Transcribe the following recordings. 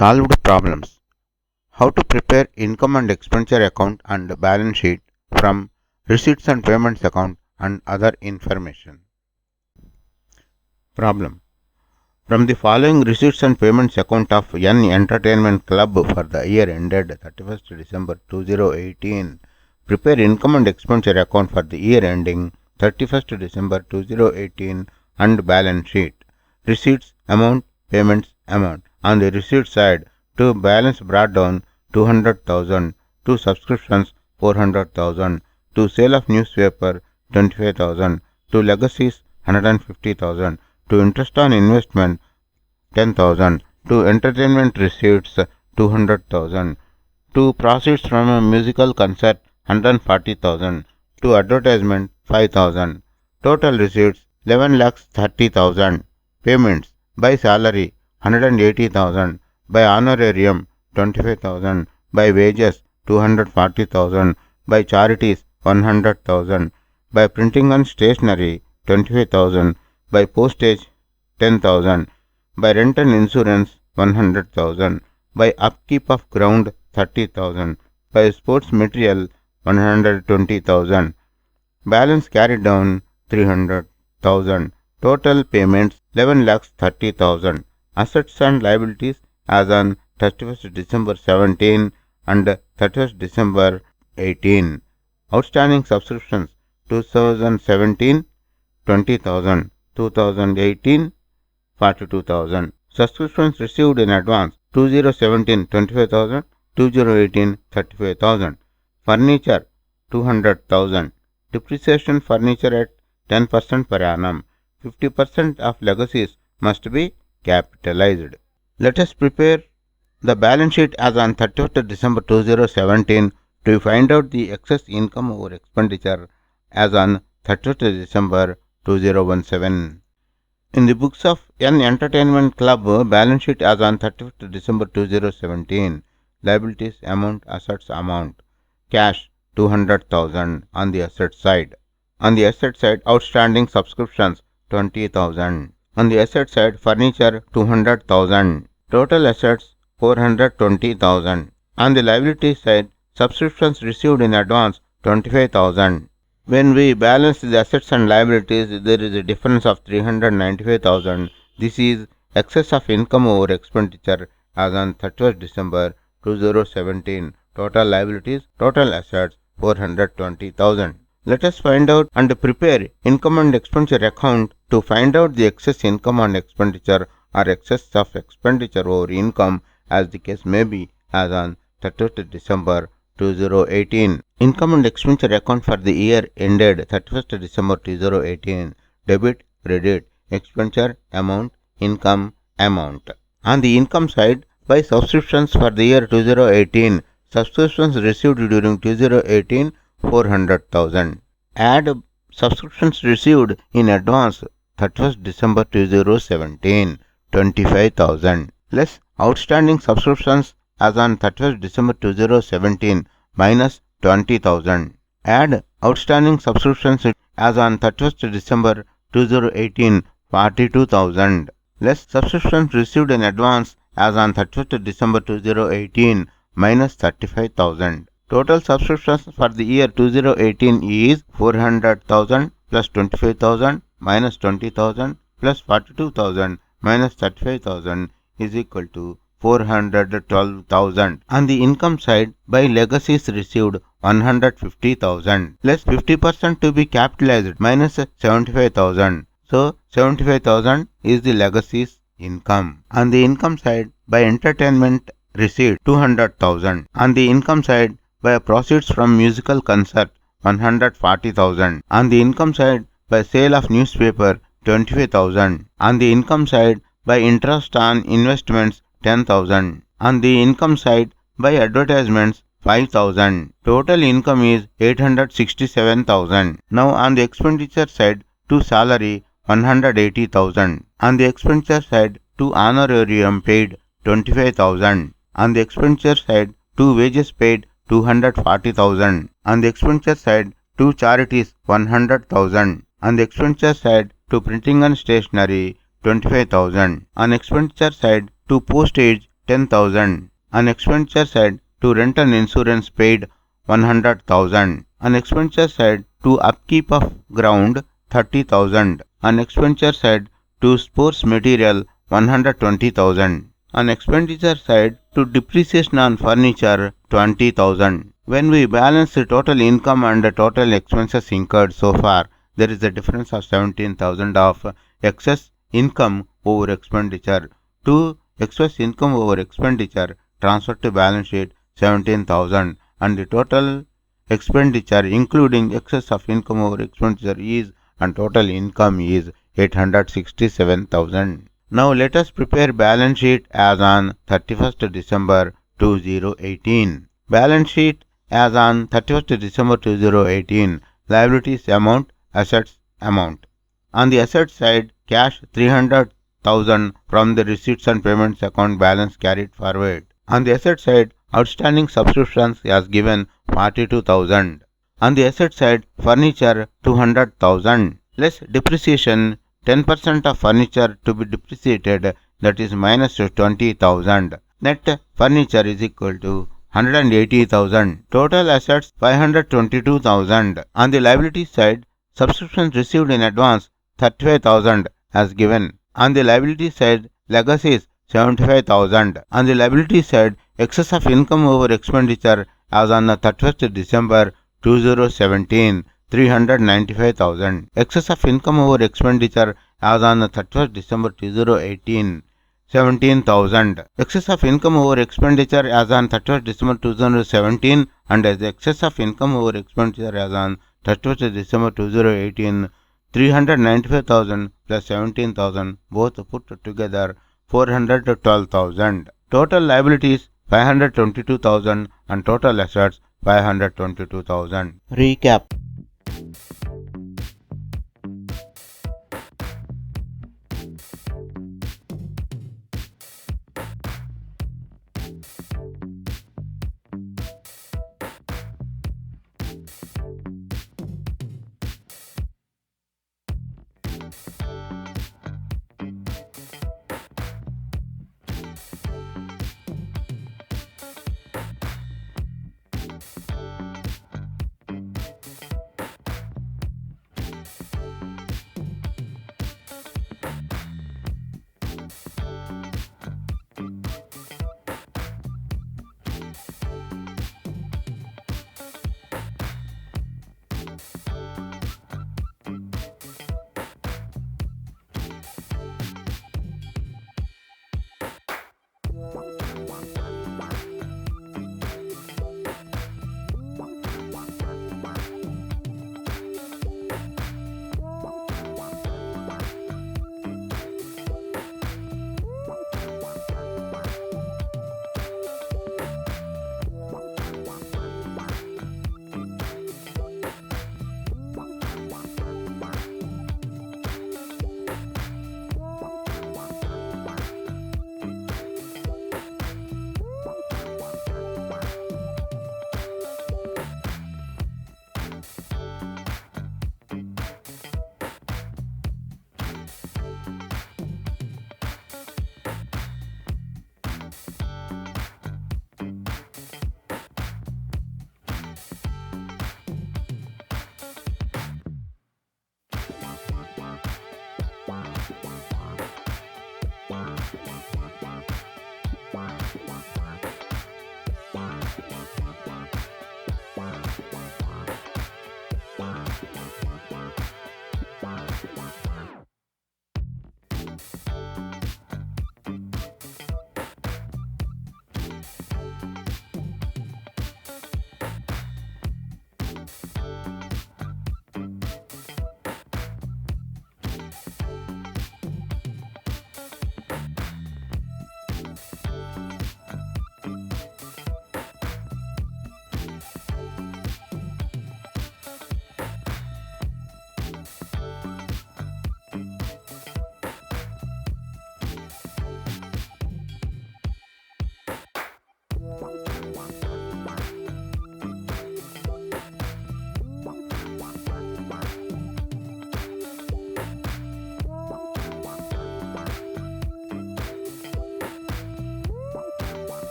Solved problems. How to prepare income and expenditure account and balance sheet from receipts and payments account and other information. Problem. From the following receipts and payments account of N Entertainment Club for the year ended 31st December 2018, prepare income and expenditure account for the year ending 31st December 2018 and balance sheet. Receipts amount, payments amount. On the receipt side, to balance brought down 200,000, to subscriptions 400,000, to sale of newspaper 25,000, to legacies 150,000, to interest on investment 10,000, to entertainment receipts 200,000, to proceeds from a musical concert 140,000, to advertisement 5,000. Total receipts 11,30,000. Payments by salary 180,000, by honorarium 25,000, by wages 240,000, by charities 100,000, by printing and stationery 25,000, by postage 10,000, by rent and insurance 100,000, by upkeep of ground 30,000, by sports material 120,000. Balance carried down 300,000. Total payments 11,30,000. Assets and liabilities as on 31st December 17 and 31st December 18. Outstanding subscriptions 2017 20,000, 2018 42,000. Subscriptions received in advance 2017 25,000, 2018 35,000. Furniture 200,000. Depreciation furniture at 10% per annum. 50% of legacies must be capitalized. Let us prepare the balance sheet as on 31st December 2017 to find out the excess income over expenditure as on 31st December 2017. In the books of N Entertainment Club, balance sheet as on 31st December 2017, liabilities amount, assets amount. Cash 200,000 on the asset side. On the asset side, outstanding subscriptions 20,000. On the asset side, furniture 200,000. Total assets 420,000. On the liability side, subscriptions received in advance 25,000. When we balance the assets and liabilities, there is a difference of 395,000. This is excess of income over expenditure as on 31st December 2017. Total liabilities, total assets 420,000. Let us find out and prepare income and expenditure account to find out the excess income and expenditure or excess of expenditure over income as the case may be as on 31st December 2018. Income and expenditure account for the year ended 31st December 2018. Debit, credit, expenditure amount, income amount. On the income side, by subscriptions for the year 2018, subscriptions received during 2018 400,000. Add subscriptions received in advance 31st December 2017 25,000. Less outstanding subscriptions as on 31st December 2017 minus 20,000. Add outstanding subscriptions as on 31st December 2018 42,000. Less subscriptions received in advance as on 31st December 2018 minus 35,000. Total subscriptions for the year 2018 is 400,000 plus 25,000 minus 20,000 plus 42,000 minus 35,000 is equal to 412,000. On the income side, by legacies received 150,000 less 50% to be capitalized minus 75,000. So 75,000 is the legacies income. On the income side, by entertainment receipt 200,000. On the income side, by proceeds from musical concert 140,000. On the income side, by sale of newspaper 25,000. On the income side, by interest on investments 10,000. On the income side, by advertisements 5,000. Total income is 867,000. Now on the expenditure side, to salary 180,000. On the expenditure side, to honorarium paid 25,000. On the expenditure side, to wages paid 240,000. On the expenditure side, to charities 100,000. On the expenditure side, to printing and stationery 25,000. On expenditure side, to postage 10,000. On expenditure side, to rent and insurance paid 100,000. On expenditure side, to upkeep of ground 30,000. On expenditure side, to sports material 120,000. On expenditure side, to depreciation on furniture 20,000. When we balance the total income and the total expenses incurred so far, there is a difference of 17,000 of excess income over expenditure. To excess income over expenditure transferred to balance sheet 17,000, and the total expenditure including excess of income over expenditure is, and total income is 867,000. Now let us prepare balance sheet as on 31st December 2018. Balance sheet as on 31st December 2018. Liabilities amount, assets amount. On the asset side, cash 300,000 from the receipts and payments account balance carried forward. On the asset side, outstanding subscriptions as given 42,000. On the asset side, furniture 200,000. Less depreciation, 10% of furniture to be depreciated, that is minus 20,000. Net furniture is equal to 180,000. Total assets 522,000. On the liability side, subscriptions received in advance 35,000 as given. On the liability side, legacies 75,000. On the liability side, excess of income over expenditure as on the 31st December 2017 395,000. Excess of income over expenditure as on the 31st December 2018 17,000. Excess of income over expenditure as on 31st December 2017 and as excess of income over expenditure as on 31st December 2018 395,000 plus 17,000 both put together 412,000. Total liabilities 522,000 and total assets 522,000. Recap.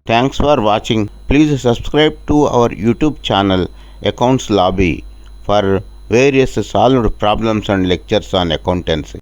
Thanks for watching. Please subscribe to our YouTube channel Accounts Lobby for various solved problems and lectures on accountancy.